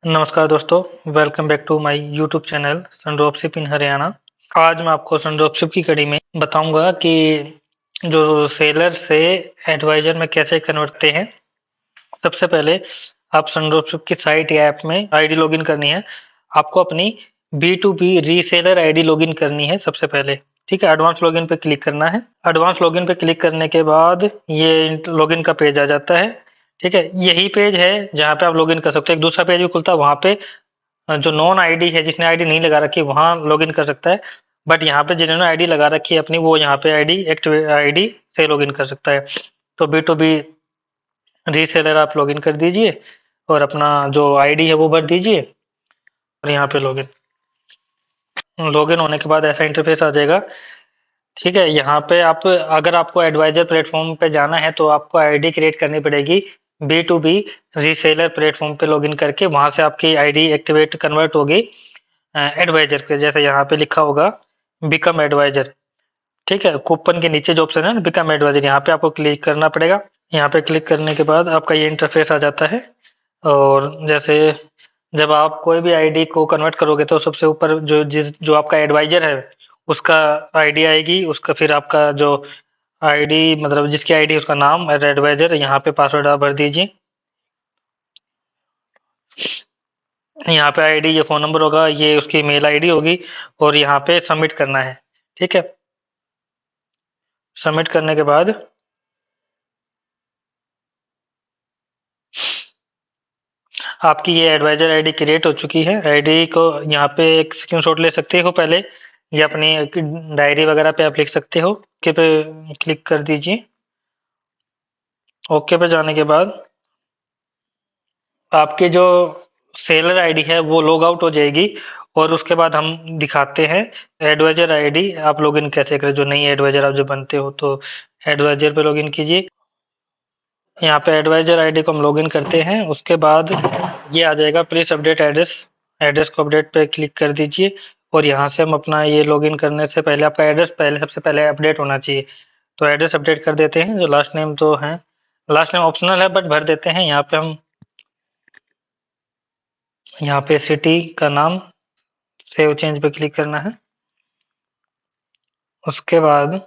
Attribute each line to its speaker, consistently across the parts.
Speaker 1: नमस्कार दोस्तों, welcome back to my YouTube channel sundropship in Haryana. आज मैं आपको सनड्रॉपशिप की कड़ी में बताऊंगा कि जो सेलर से एडवाइजर में कैसे कन्वर्ट करते हैं। सबसे पहले आप सनड्रॉपशिप की साइट या ऐप में आईडी लॉगिन करनी है। आपको अपनी बी2बी रीसेलर आईडी लॉगिन करनी है सबसे पहले। ठीक है, एडवांस लॉगिन पे क्लिक करना है। एडवांस लॉगिन पे क्लिक करने के बाद ये लॉगिन का पेज आ जाता है। ठीक है, यही पेज है जहाँ पे आप लॉगिन कर सकते हो। एक दूसरा पेज भी खुलता है, वहाँ पे जो नॉन आईडी है, जिसने आईडी नहीं लगा रखी, वहाँ लॉगिन कर सकता है। बट यहाँ पे जिन्होंने आईडी लगा रखी है अपनी, वो यहाँ पे आईडी से लॉगिन कर सकता है। तो बी2बी रीसेलर आप लॉगिन कर दीजिए और अपना जो आईडी है वो भर दीजिए और यहाँ पे लॉगिन लॉगिन होने के बाद ऐसा इंटरफेस आ जाएगा। ठीक है, यहाँ पे आप अगर आपको एडवाइजर प्लेटफॉर्म पे जाना है तो आपको आईडी क्रिएट करनी पड़ेगी बी2बी रीसेलर प्लेटफॉर्म पे लॉगिन करके। वहां से आपकी आईडी एक्टिवेट कन्वर्ट होगी एडवाइजर पे। जैसे यहाँ पे लिखा होगा बिकम एडवाइजर। ठीक है, कूपन के नीचे जो ऑप्शन है ना बिकम एडवाइजर, यहाँ पे आपको क्लिक करना पड़ेगा। यहाँ पे क्लिक करने के बाद आपका ये इंटरफेस आ जाता है। और जैसे जब आप कोई भी आईडी को कन्वर्ट करोगे तो सबसे ऊपर जो आपका एडवाइजर है उसका आईडी आएगी। उसका फिर आपका जो आईडी मतलब जिसकी आईडी उसका नाम एडवाइजर, यहाँ पे पासवर्ड आप भर दीजिए। यहाँ पे आईडी, ये फोन नंबर होगा, ये उसकी मेल आईडी होगी और यहाँ पे सबमिट करना है। ठीक है, सबमिट करने के बाद आपकी ये एडवाइजर आईडी क्रिएट हो चुकी है। आईडी को यहाँ पे एक स्क्रीनशॉट ले सकते हो पहले, या अपनी डायरी वगैरह पे आप लिख सकते हो। ओके पे क्लिक कर दीजिए। ओके पे जाने के बाद आपकी जो सेलर आईडी है वो लॉग आउट हो जाएगी। और उसके बाद हम दिखाते हैं एडवाइजर आईडी आप लॉगिन कैसे करें। जो नई एडवाइजर आप जो बनते हो तो एडवाइजर पे लॉगिन कीजिए। यहाँ पे एडवाइजर आईडी को हम लॉगिन करते हैं। उसके बाद ये आ जाएगा प्लीज अपडेट एड्रेस। एड्रेस को अपडेट पे क्लिक कर दीजिए और यहाँ से हम अपना ये लॉगिन करने से पहले आपका एड्रेस सबसे पहले अपडेट होना चाहिए। तो एड्रेस अपडेट कर देते हैं। जो लास्ट नेम तो है, लास्ट नेम ऑप्शनल है बट भर देते हैं। यहाँ पे हम यहाँ पे सिटी का नाम सेव चेंज पे क्लिक करना है। उसके बाद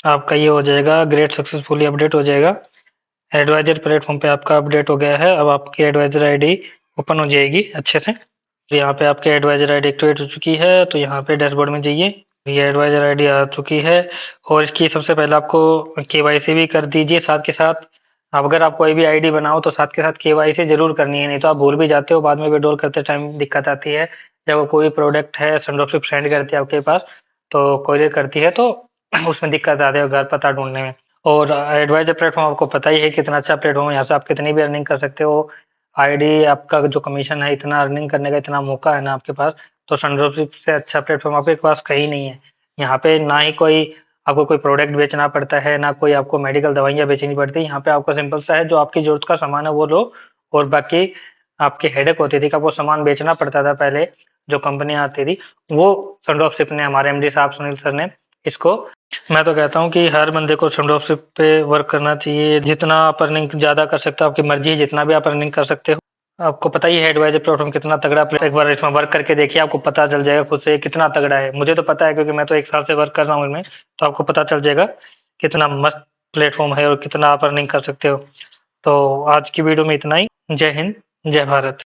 Speaker 1: आपका ये हो जाएगा ग्रेट सक्सेसफुली अपडेट हो जाएगा। एडवाइजर प्लेटफॉर्म पे आपका अपडेट हो गया है। अब आपकी एडवाइजर आईडी ओपन हो जाएगी अच्छे से। तो यहाँ पे आपकी एडवाइजर आईडी एक्टिवेट हो चुकी है। तो यहाँ पे डैशबोर्ड में जाइए, ये एडवाइजर आईडी आ चुकी है। और इसकी सबसे पहले आपको केवाईसी भी कर दीजिए साथ के साथ। अब अगर आप कोई भी आईडी बनाओ तो साथ के साथ केवाईसी जरूर करनी है, नहीं तो आप भूल भी जाते हो, बाद में विड्रॉल करते टाइम दिक्कत आती है। जब कोई प्रोडक्ट है सनड्रॉपशिप सेंड करती है आपके पास, तो कोरियर करती है, तो उसमें दिक्कत आती है घर पता ढूंढने में। और एडवाइजर प्लेटफॉर्म आपको पता ही है कितना अच्छा प्लेटफॉर्म है। यहाँ से आप कितनी भी अर्निंग कर सकते हो। आईडी आपका जो कमीशन है, इतना अर्निंग करने का इतना मौका है ना आपके पास, तो सनड्रॉपशिप से अच्छा प्लेटफॉर्म आपके पास कहीं नहीं है। यहाँ पे ना ही कोई आपको कोई प्रोडक्ट बेचना पड़ता है, ना कोई आपको मेडिकल दवाइयाँ बेचनी पड़ती है। यहाँ पे आपको सिंपल सा है, जो आपकी जरूरत का सामान है वो लो। और बाकी आपकी हेडेक होती थी कि आपको सामान बेचना पड़ता था पहले, जो कंपनियां आती थी, वो सनड्रॉपशिप ने, हमारे एमडी साहब सुनील सर ने इसको। मैं तो कहता हूँ कि हर बंदे को सनड्रॉपशिप पे वर्क करना चाहिए। जितना आप अर्निंग ज्यादा कर सकते हो, आपकी मर्जी है, जितना भी आप अर्निंग कर सकते हो। आपको पता ही है एडवाइजर प्लेटफॉर्म कितना तगड़ा एक बार इसमें वर्क करके देखिए, आपको पता चल जाएगा खुद से कितना तगड़ा है। मुझे तो पता है क्योंकि मैं तो 1 साल से वर्क कर रहा हूँ इसमें। तो आपको पता चल जाएगा कितना मस्त प्लेटफॉर्म है और कितना आप अर्निंग कर सकते हो। तो आज की वीडियो में इतना ही। जय हिंद, जय भारत।